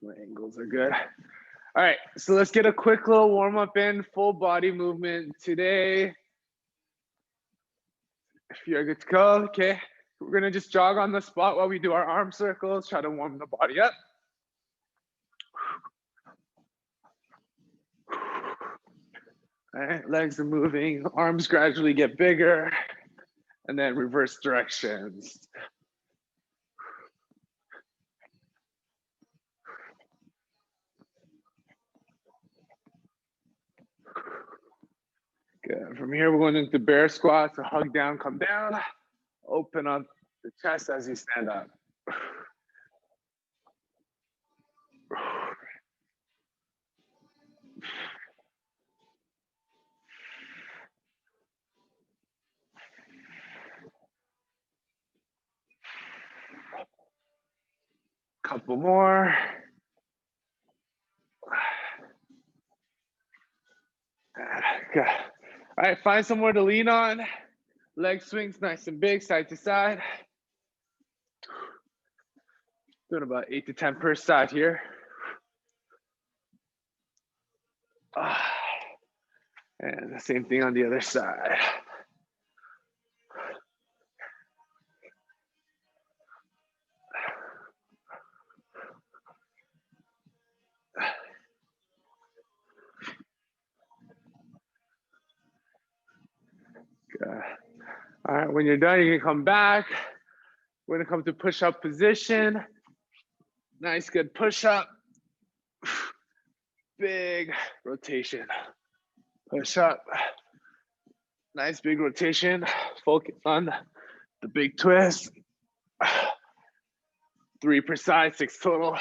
My angles are good. All right, so let's get a quick little warm up in, full body movement today. If you're good to go, okay. We're gonna just jog on the spot while we do our arm circles, try to warm the body up. All right, legs are moving, arms gradually get bigger, and then reverse directions. Good. From here, we're going into bear squat. So hug down, come down, open up the chest as you stand up. Couple more. Good. All right, find somewhere to lean on. Leg swings nice and big, side to side. Doing about 8 to 10 per side here. And the same thing on the other side. Good. All right, when you're done, you can come back. We're gonna come to push-up position. Nice, good push-up. Big rotation. Push up. Nice big rotation. Focus on the big twist. 3 per side, 6 total.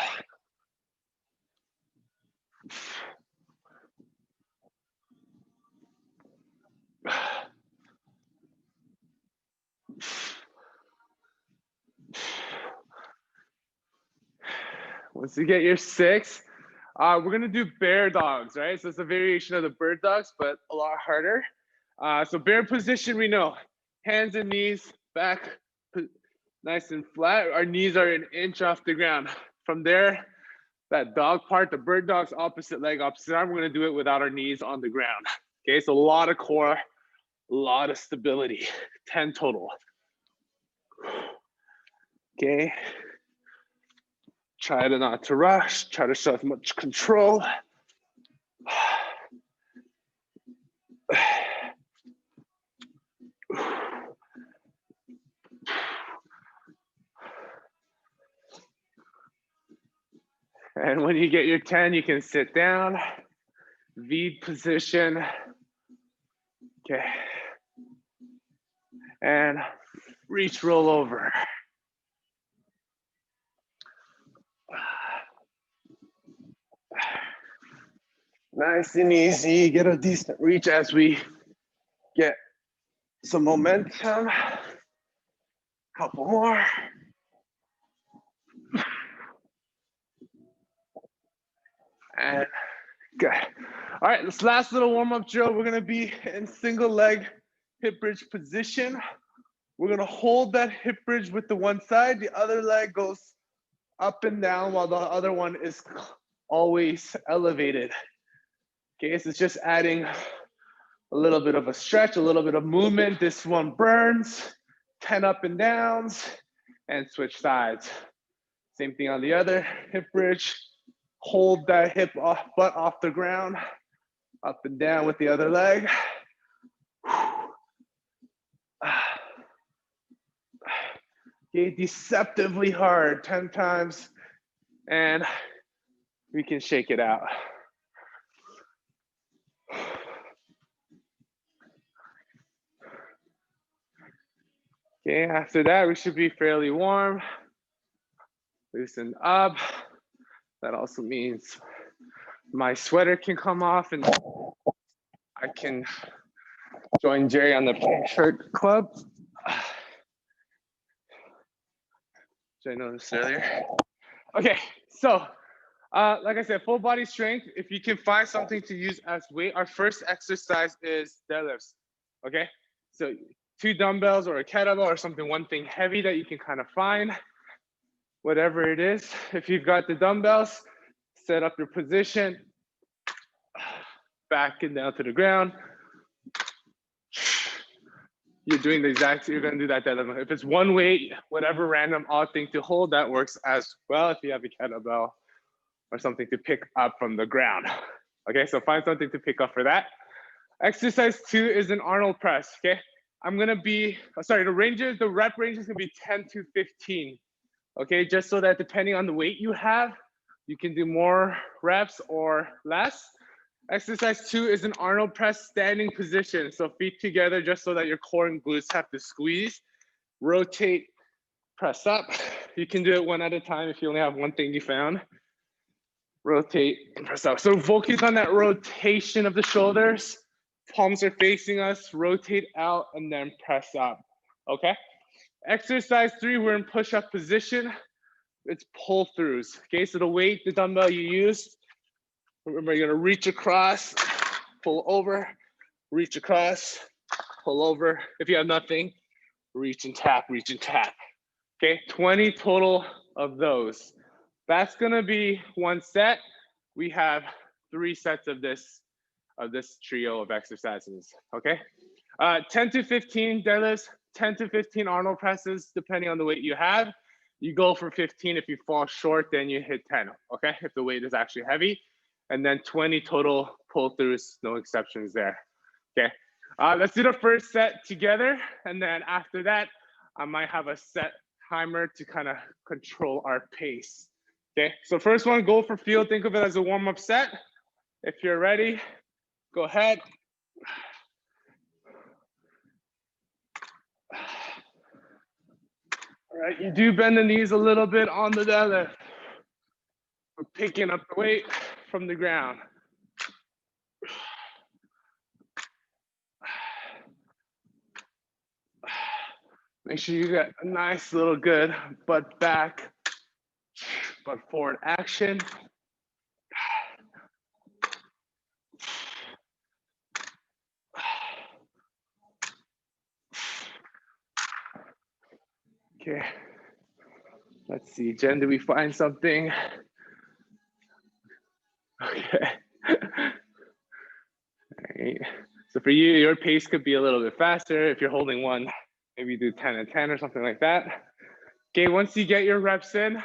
Once you get your 6, we're gonna do bear dogs, right? So it's a variation of the bird dogs, but a lot harder. So bear position, we know, hands and knees back, nice and flat. Our knees are an inch off the ground. From there, that dog part, the bird dog's opposite leg, opposite arm, we're gonna do it without our knees on the ground. Okay, so a lot of core, a lot of stability, 10 total. Okay. Try to not to rush, try to show as much control. And when you get your 10, you can sit down, V position. Okay. And reach, roll over. Nice and easy, get a decent reach as we get some momentum. Couple more. And good. All right, this last little warm-up drill, we're gonna be in single leg hip bridge position. We're gonna hold that hip bridge with the one side, the other leg goes up and down while the other one is always elevated. Okay, so it's just adding a little bit of a stretch, a little bit of movement. This one burns, 10 up and downs, and switch sides. Same thing on the other hip bridge. Hold that hip butt off the ground, up and down with the other leg. Okay, deceptively hard, 10 times, and we can shake it out. Okay, after that, we should be fairly warm. Loosen up. That also means my sweater can come off and I can join Jerry on the pink shirt club. Did I know this earlier? Okay, so like I said, full body strength. If you can find something to use as weight, our first exercise is deadlifts, okay? So 2 dumbbells or a kettlebell or something, one thing heavy that you can kind of find, whatever it is. If you've got the dumbbells, set up your position, back and down to the ground. You're doing the exact, you're gonna do that deadlift. If it's one weight, whatever random odd thing to hold, that works as well if you have a kettlebell or something to pick up from the ground. Okay, so find something to pick up for that. Exercise 2 is an Arnold press, okay? I'm gonna be, sorry, the rep range is gonna be 10 to 15, okay? Just so that depending on the weight you have, you can do more reps or less. Exercise 2 is an Arnold press standing position. So feet together just so that your core and glutes have to squeeze. Rotate, press up. You can do it one at a time if you only have one thing you found. Rotate and press up. So focus on that rotation of the shoulders. Palms are facing us, rotate out and then press up, okay? Exercise 3, we're in push-up position. It's pull-throughs, okay? So the weight, the dumbbell you use, remember, you're gonna reach across, pull over, reach across, pull over. If you have nothing, reach and tap, okay? 20 total of those. That's gonna be one set. We have 3 sets of this trio of exercises, okay? 10 to 15 deadlifts, 10 to 15 Arnold presses, depending on the weight you have. You go for 15. If you fall short, then you hit 10, okay? If the weight is actually heavy. And then 20 total pull-throughs, no exceptions there, okay? Let's do the first set together. And then after that, I might have a set timer to kind of control our pace, okay? So first one, go for field. Think of it as a warm-up set. If you're ready, go ahead. All right, you do bend the knees a little bit on the deadlift. We're picking up the weight from the ground. Make sure you get a nice little good butt back, butt forward action. Okay, let's see, Jen, did we find something? Okay. All right. So for you, your pace could be a little bit faster. If you're holding one, maybe do 10 and 10 or something like that. Okay, once you get your reps in,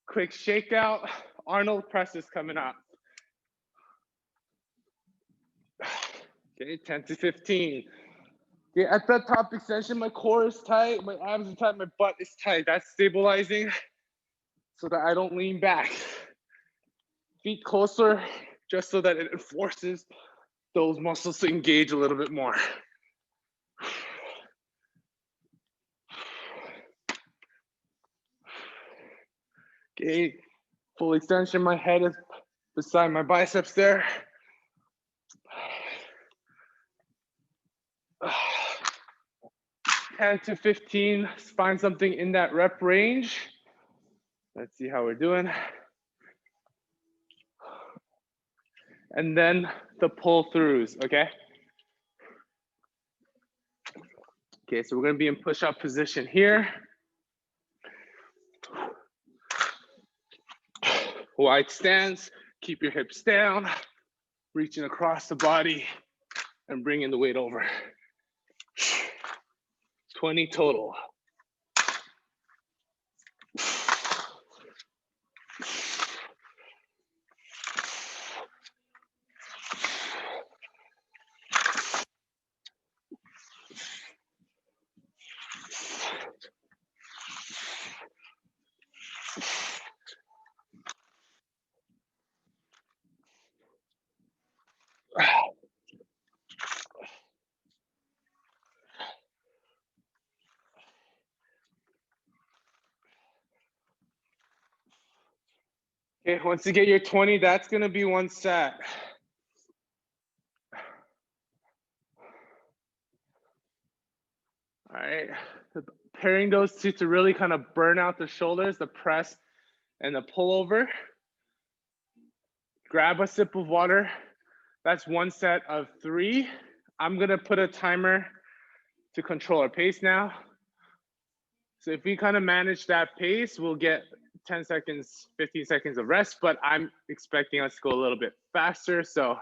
quick shakeout. Arnold press is coming up. Okay, 10 to 15. Okay, at that top extension, my core is tight, my abs are tight, my butt is tight. That's stabilizing so that I don't lean back. Feet closer, just so that it forces those muscles to engage a little bit more. Okay, full extension, my head is beside my biceps there. Uh, 10 to 15, find something in that rep range. Let's see how we're doing. And then the pull throughs, okay? Okay, so we're gonna be in push-up position here. Wide stance, keep your hips down, reaching across the body and bringing the weight over. 20 total. Okay, once you get your 20, that's gonna be one set. All right, pairing those two to really kind of burn out the shoulders, the press and the pullover. Grab a sip of water. That's one set of 3. I'm gonna put a timer to control our pace now. So if we kind of manage that pace, we'll get 10 seconds, 15 seconds of rest, but I'm expecting us to go a little bit faster. So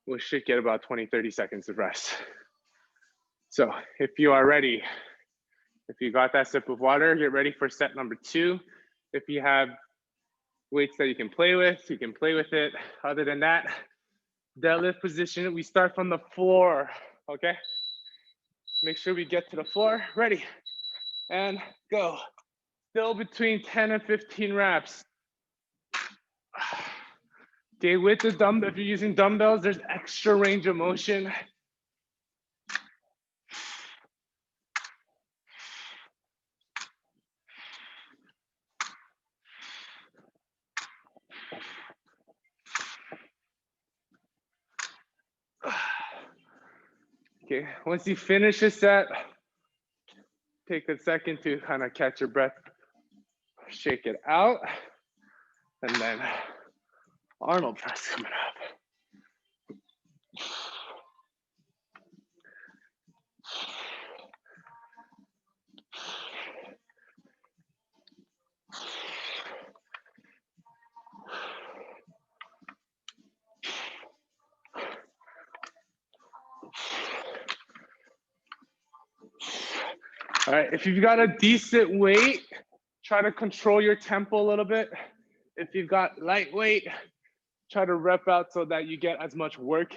we should get about 20, 30 seconds of rest. So if you are ready, if you got that sip of water, get ready for set number 2. If you have weights that you can play with it. Other than that, deadlift position, we start from the floor, okay? Make sure we get to the floor, ready, and go. Still between 10 and 15 reps. Okay, with the dumbbell, if you're using dumbbells, there's extra range of motion. Okay, once you finish a set, take a second to kind of catch your breath, shake it out, and then Arnold press coming up. All right, if you've got a decent weight, try to control your tempo a little bit. If you've got lightweight, try to rep out so that you get as much work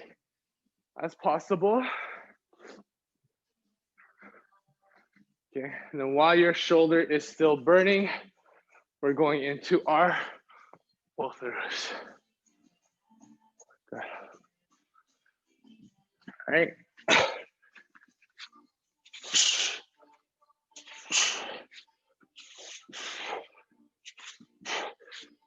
as possible. Okay, and then while your shoulder is still burning, we're going into our pull throughs. Good. All right.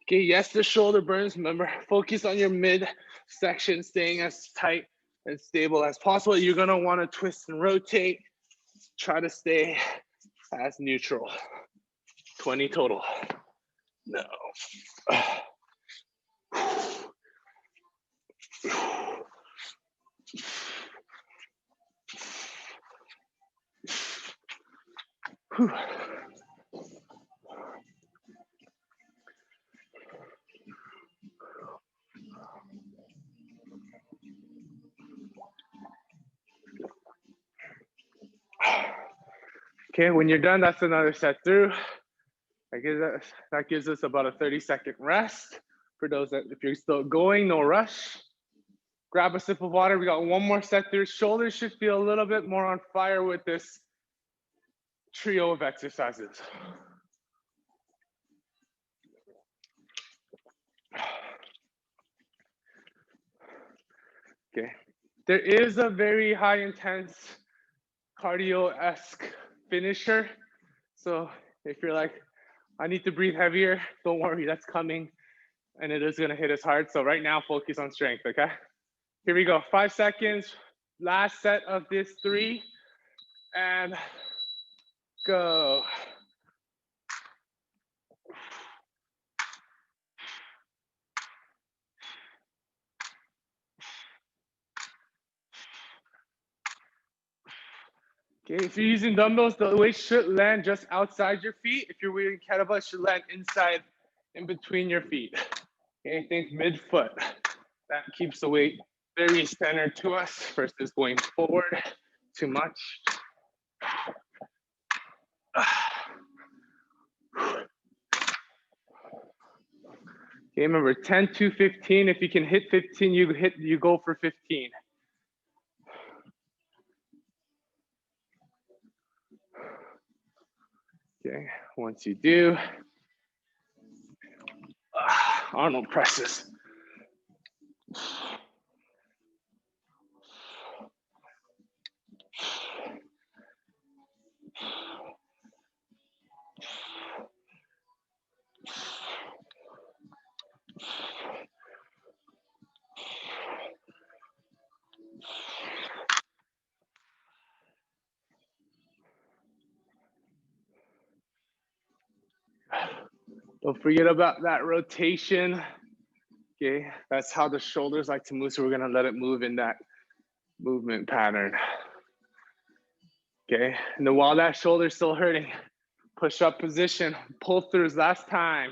Okay, yes, the shoulder burns. Remember, focus on your midsection, staying as tight and stable as possible. You're gonna wanna twist and rotate. Try to stay as neutral. 20 total. No. Okay, when you're done, that's another set through. That gives us about a 30-second rest. For those that, if you're still going, no rush. Grab a sip of water. We got one more set through. Shoulders should feel a little bit more on fire with this trio of exercises. Okay, there is a very high intense cardio-esque finisher. So if you're like, I need to breathe heavier, don't worry, that's coming. And it is gonna hit us hard. So right now, focus on strength, okay? Here we go, 5 seconds. Last set of this 3, and go. Okay, if you're using dumbbells, the weight should land just outside your feet. If you're using kettlebell, it should land inside, in between your feet. Okay, think mid-foot. That keeps the weight very centered to us versus going forward too much. Okay, remember 10 to 15. If you can hit 15, you go for 15. Okay, once you do, Arnold presses. Don't forget about that rotation. Okay, that's how the shoulders like to move, so we're gonna let it move in that movement pattern. Okay, and then while that shoulder's still hurting, Push up position, pull throughs last time.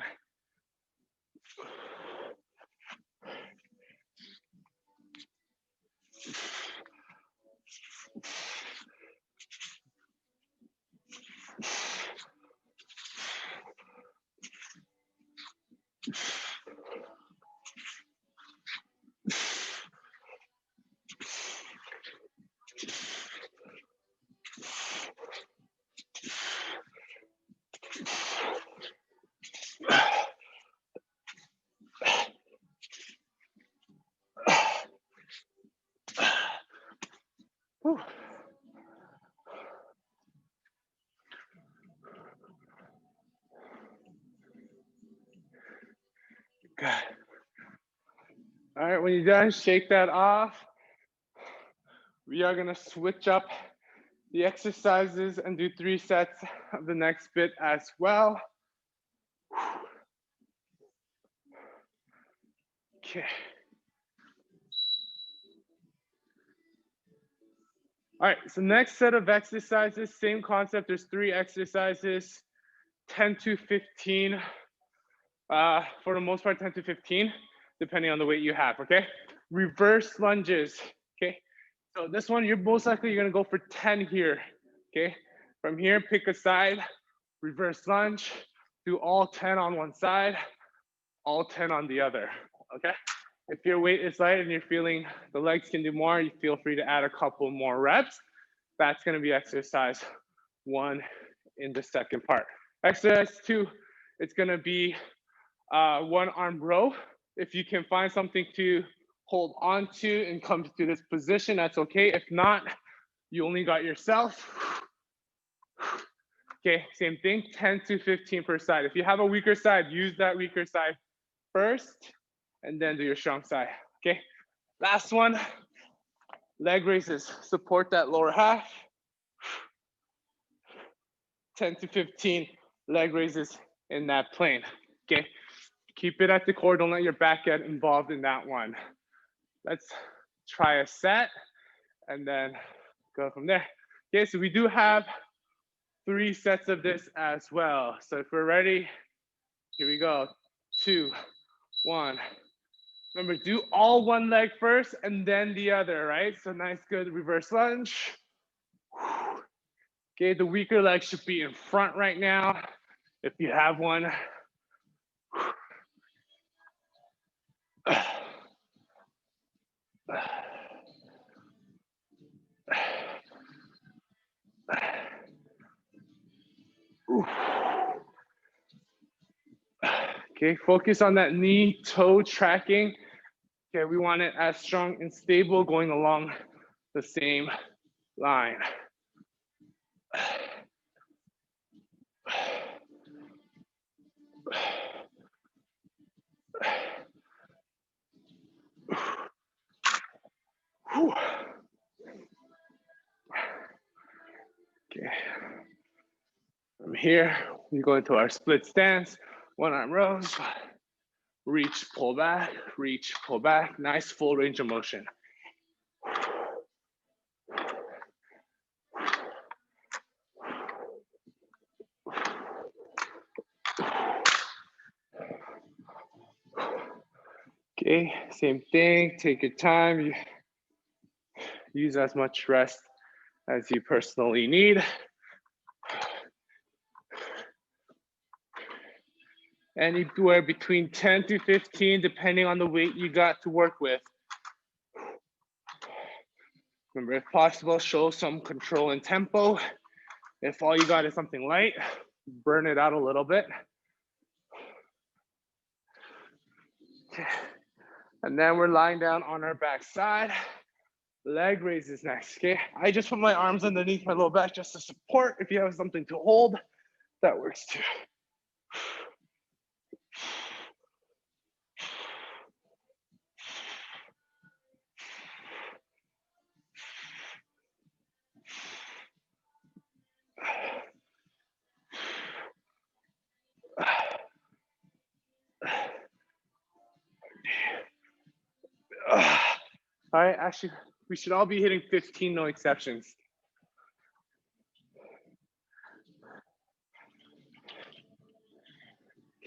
Whew. Good. All right, when you're done, shake that off. We are gonna switch up the exercises and do 3 sets of the next bit as well. Okay. All right, so next set of exercises, same concept. There's 3 exercises, 10 to 15. For the most part, 10 to 15, depending on the weight you have, okay? Reverse lunges, okay? So this one, you're most likely gonna go for 10 here, okay? From here, pick a side, reverse lunge, do all 10 on one side, all 10 on the other, okay? If your weight is light and you're feeling the legs can do more, you feel free to add a couple more reps. That's gonna be exercise 1 in the second part. Exercise 2, it's gonna be 1 arm row. If you can find something to hold on to and come to this position, that's okay. If not, you only got yourself. Okay, same thing, 10 to 15 per side. If you have a weaker side, use that weaker side first and then do your strong side, okay? Last one, leg raises. Support that lower half. 10 to 15 leg raises in that plane, okay? Keep it at the core, don't let your back get involved in that one. Let's try a set and then go from there. Okay, so we do have 3 sets of this as well. So if we're ready, here we go. 2, 1. Remember, do all one leg first and then the other, right? So nice, good reverse lunge. Okay, the weaker leg should be in front right now, if you have one. Okay, focus on that knee toe tracking. Okay, we want it as strong and stable going along the same line. Okay. From here, we go into our split stance, 1 arm rows, reach, pull back, nice full range of motion. Okay, same thing, take your time, use as much rest as you personally need. Anywhere between 10 to 15, depending on the weight you got to work with. Remember, if possible, show some control and tempo. If all you got is something light, burn it out a little bit. Okay. And then we're lying down on our back side. Leg raises next, okay? I just put my arms underneath my low back just to support. If you have something to hold, that works too. All right, actually, we should all be hitting 15, no exceptions.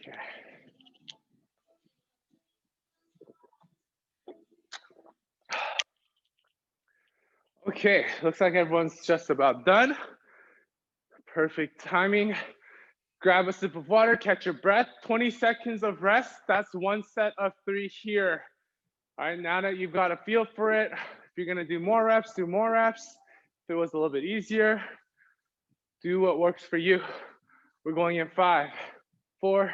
Okay. Okay, looks like everyone's just about done. Perfect timing. Grab a sip of water, catch your breath. 20 seconds of rest. That's one set of 3 here. All right, now that you've got a feel for it, if you're gonna do more reps, do more reps. If it was a little bit easier, do what works for you. We're going in 5, 4,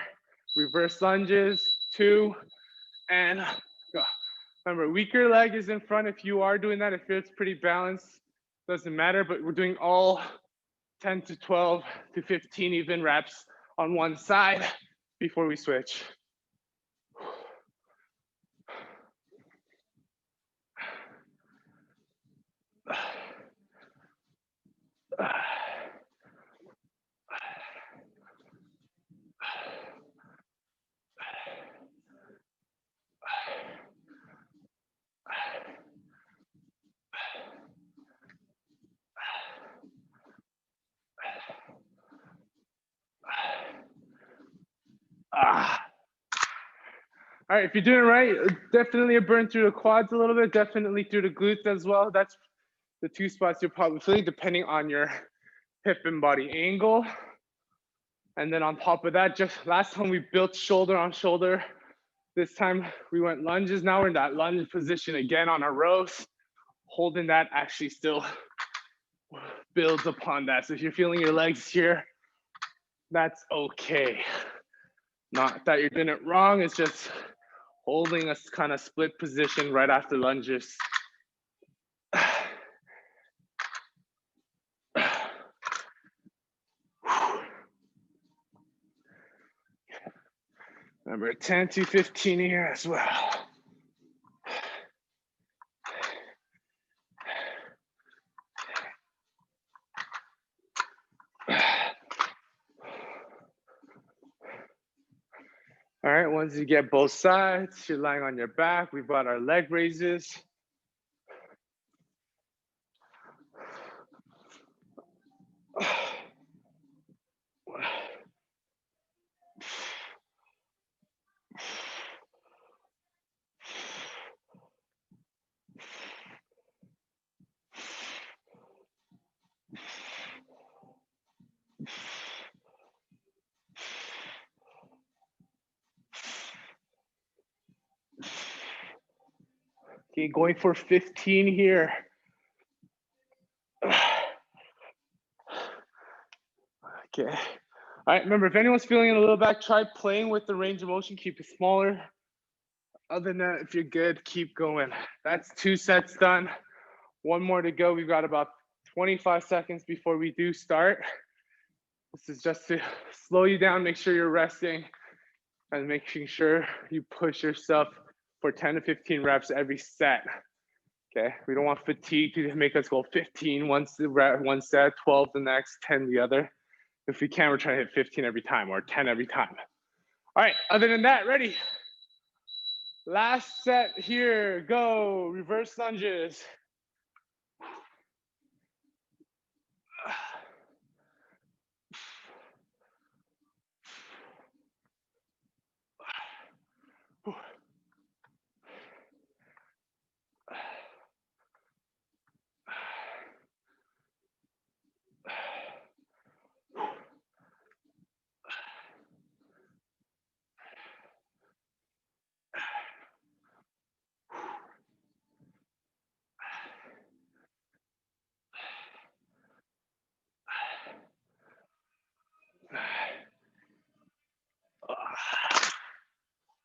reverse lunges, 2, and go. Remember, weaker leg is in front if you are doing that. If it's pretty balanced, doesn't matter, but we're doing all 10 to 12 to 15 even reps on one side before we switch. All right, if you're doing it right, definitely a burn through the quads a little bit, definitely through the glutes as well. That's the 2 spots you're probably feeling depending on your hip and body angle. And then on top of that, just last time we built shoulder on shoulder. This time we went lunges. Now we're in that lunge position again on our rows. Holding that actually still builds upon that. So if you're feeling your legs here, that's okay. Not that you're doing it wrong, it's just holding a kind of split position right after lunges. Remember 10 to 15 here as well. All right, once you get both sides, you're lying on your back. We've got our leg raises. Okay, going for 15 here. Okay. All right, remember, if anyone's feeling a little back, try playing with the range of motion, keep it smaller. Other than that, if you're good, keep going. That's 2 sets done. 1 more to go. We've got about 25 seconds before we do start. This is just to slow you down, make sure you're resting, and making sure you push yourself for 10 to 15 reps every set. Okay, we don't want fatigue to make us go 15 one set, 12 the next, 10 the other. If we can, we're trying to hit 15 every time or 10 every time. All right, other than that, ready? Last set here, go, reverse lunges.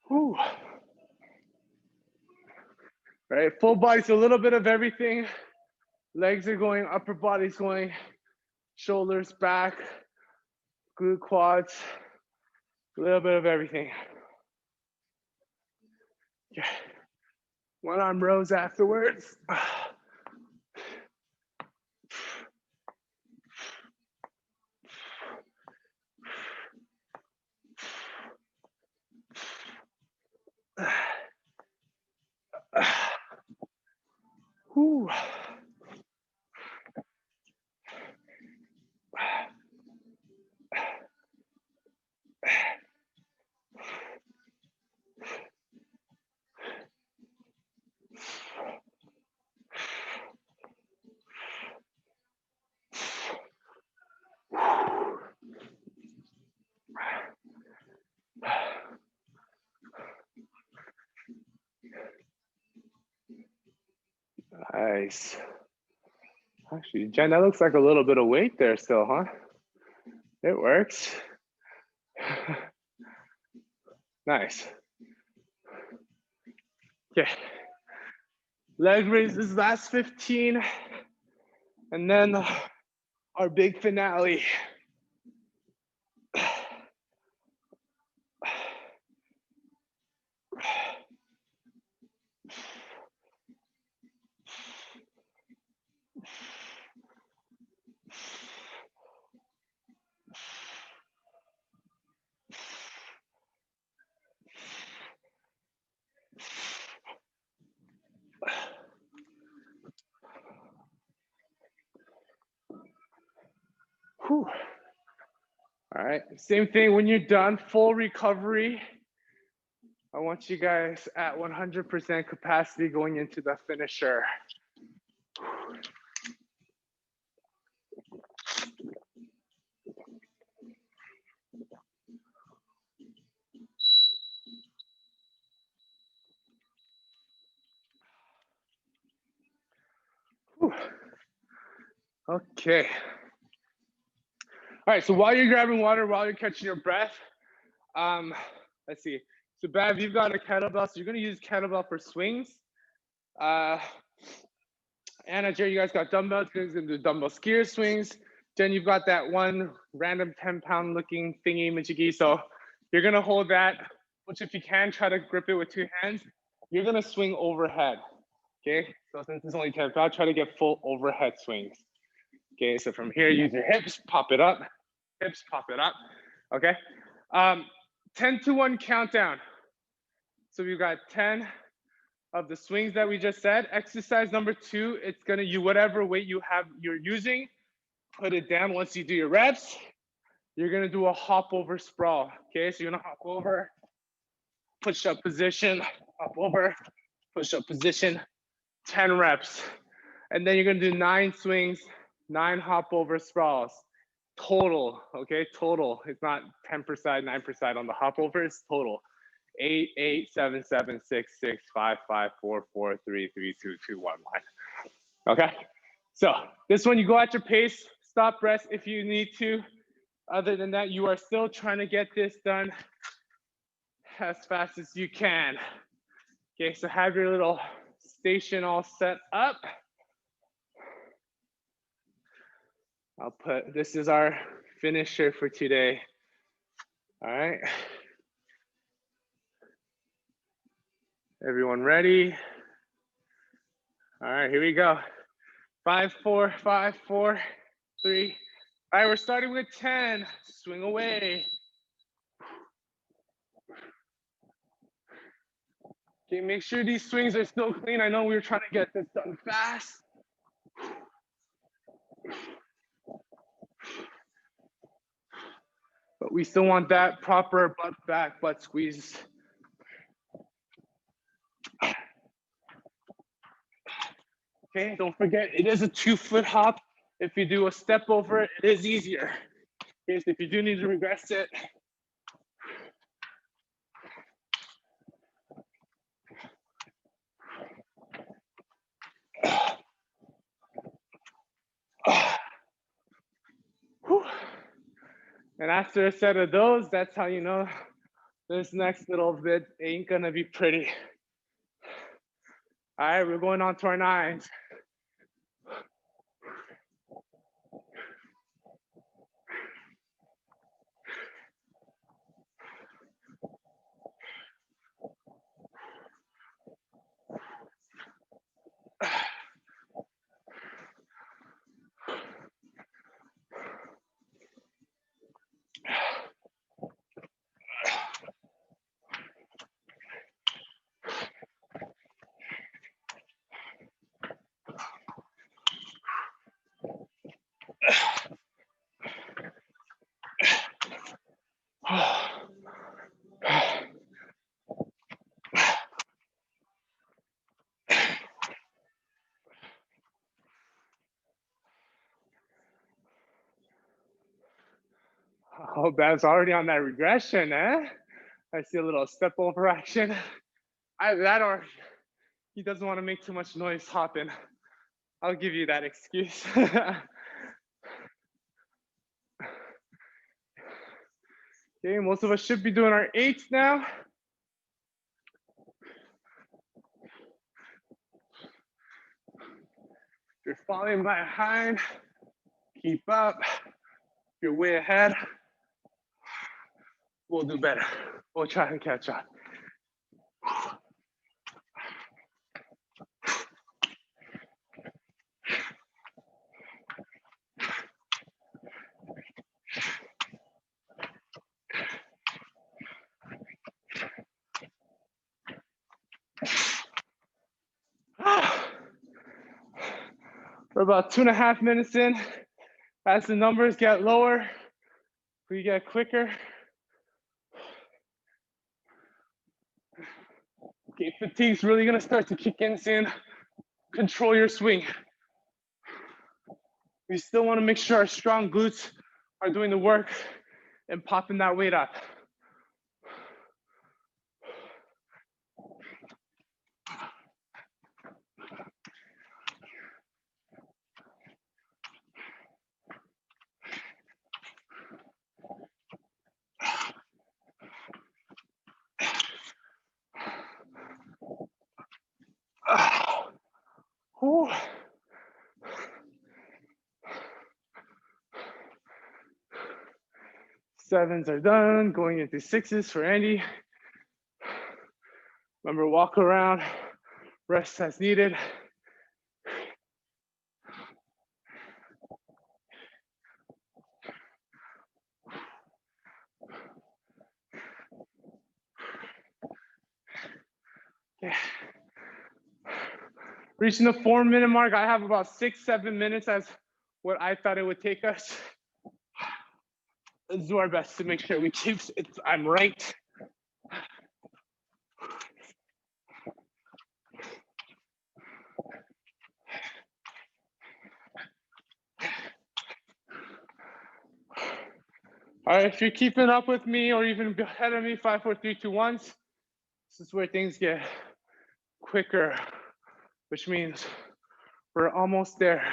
Whew. All right, full body's a little bit of everything. Legs are going, upper body's going, shoulders, back, glute, quads, a little bit of everything. Yeah. 1 arm rows afterwards. Whew. Nice. Actually, Jen, that looks like a little bit of weight there still, huh? It works. Nice. Okay. Leg raises last 15. And then our big finale. Whew. All right, same thing when you're done, full recovery. I want you guys at 100% capacity going into the finisher. Whew. Okay. All right, so while you're grabbing water, while you're catching your breath, let's see. So Bav, you've got a kettlebell, so you're gonna use kettlebell for swings. Anna, Jerry, you guys got dumbbells, you're gonna do dumbbell skier swings. Jen, you've got that one random 10-pound looking thingy majiggy. So you're gonna hold that, which if you can, try to grip it with 2 hands. You're gonna swing overhead, okay? So since it's only 10 pounds, try to get full overhead swings. Okay, so from here, use your hips, pop it up, hips, pop it up, okay? 10 to 1 countdown. So we've got 10 of the swings that we just said. Exercise number 2, it's gonna, whatever weight you're using, put it down. Once you do your reps, you're gonna do a hop over sprawl, okay? So you're gonna hop over, push up position, hop over, push up position, 10 reps. And then you're gonna do 9 swings, 9 hop over sprawls. Total, okay, total. It's not 10 per side, 9 per side on the hop over, it's total. 8, 8, 7, 7, 6, 6, 5, 5, 4, 4, 3, 3, 2, 2, 1, 1. Okay, so this one you go at your pace, stop, rest if you need to. Other than that, you are still trying to get this done as fast as you can. Okay, so have your little station all set up. I'll put, this is our finisher for today. All right. Everyone ready? All right, here we go. 5, 4, 5, 4, 3. All right, we're starting with 10. Swing away. Okay, make sure these swings are still clean. I know we were trying to get this done fast. But we still want that proper butt back, butt squeeze. Okay, don't forget, it is a 2-foot hop. If you do a step over it, it is easier. Okay, so if you do need to regress it, and after a set of those, that's how you know this next little bit ain't gonna be pretty. All right, we're going on to our 9s. Oh, Bev's already on that regression, eh? I see a little step over action. Either that or he doesn't want to make too much noise hopping. I'll give you that excuse. Okay, most of us should be doing our 8s now. If you're falling behind, keep up. If you're way ahead, we'll do better. We'll try and catch up. We're about 2.5 minutes in. As the numbers get lower, we get quicker. Okay, fatigue's really gonna start to kick in soon. Control your swing. We still wanna make sure our strong glutes are doing the work and popping that weight up. Whew. Sevens are done, going into 6s for Andy. Remember, walk around, rest as needed. Okay. Reaching the 4-minute mark, I have about 6-7 minutes as what I thought it would take us. Let's do our best to make sure we keep it. I'm right. All right, if you're keeping up with me or even ahead of me, 5, 4, 3, 2, 1. This is where things get quicker, which means we're almost there.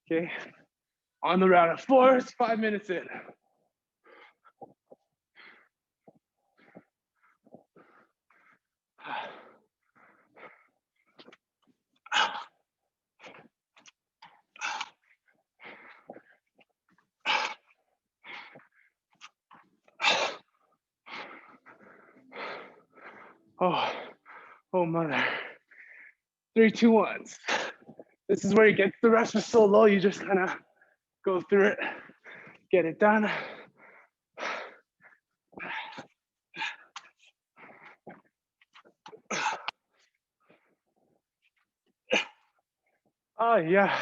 Okay, on the round of 4, it's 5 minutes in. Oh mother. 3, 2, 1. This is where you get the rest is so low, you just kind of go through it, get it done. Oh yeah.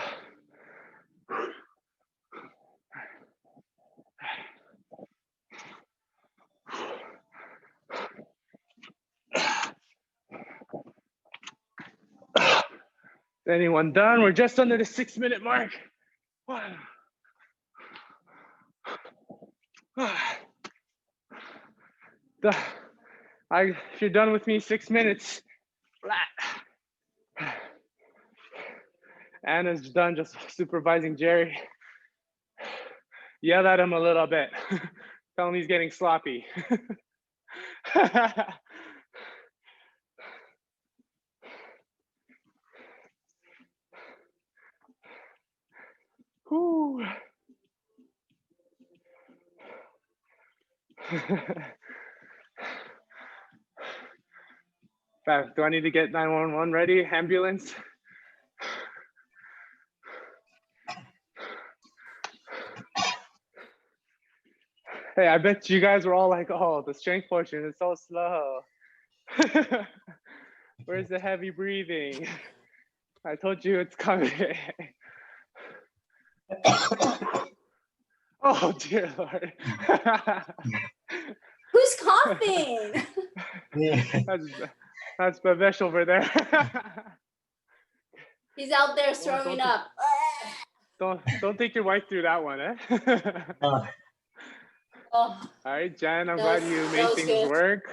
Anyone done? We're just under the 6-minute mark. If you're done with me, 6 minutes, flat. Anna's done just supervising Jerry. Yell at him a little bit. Tell him he's getting sloppy. Whew. Do I need to get 911 ready? Ambulance? Hey, I bet you guys were all like, oh, the strength portion is so slow. Where's the heavy breathing? I told you it's coming. Oh dear Lord. Who's coughing? That's Bavesh over there. He's out there throwing up. Don't take your wife through that one, eh? Oh, All right, Jen, I'm glad you made things good. work.